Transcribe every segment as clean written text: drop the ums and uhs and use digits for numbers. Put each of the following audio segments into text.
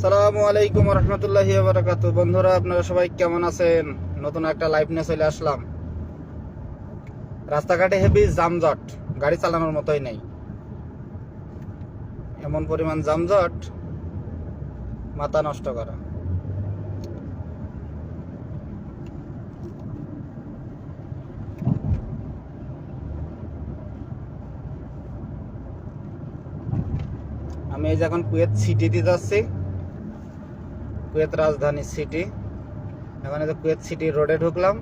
সালামু আলাইকুম রহমতুল্লাহি ওয়া বারাকাতুহু। বন্ধুরা, আপনারা সবাই কেমন আছেন? নতুন একটা লাইভ নিয়ে চলে আসলাম। রাস্তাঘাটে হেভি যানজট, গাড়ি চালানোর মতোই নেই, এমন পরিমাণ যানজট মাথা নষ্ট করা। আমি এই যে এখন কুয়েত সিটিতে যাচ্ছি, কুয়েত রাজধানী সিটি। এখন এই যে কুয়েত সিটি রোডে ঢুকলাম।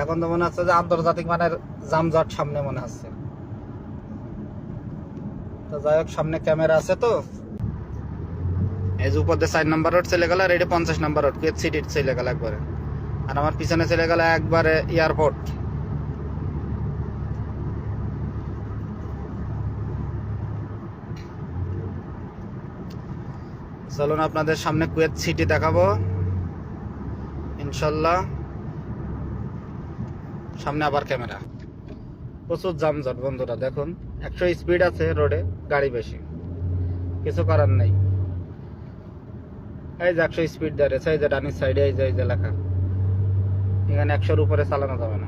এখন তো মনে হচ্ছে যে আন্তর্জাতিক মানের যানজট সামনে মনে হচ্ছে। তো যাই হোক, সামনে ক্যামেরা আছে। তো এই যে উপর দিয়ে 4 নম্বর রোড চলে গেল, আর এটা 50 নম্বর রোড কুয়েত সিটির চলে গেল একবারে। আর আমার পিছনে চলে গেল একবারে এয়ারপোর্ট। চলুন আপনাদের সামনে কুয়েত সিটি দেখাবো ইনশাল্লাহ। সামনে আবার ক্যামেরা। প্রচুর যানজট বন্ধুরা, দেখুন 100 স্পিড আছে রোডে, গাড়ি বেশি, কিছু করার নাই। এই যে 100 স্পিড দাঁড়িয়েছে, এই যে ডানির সাইডে এই যে লেখা, এখানে 100-র উপরে চালানো যাবে না।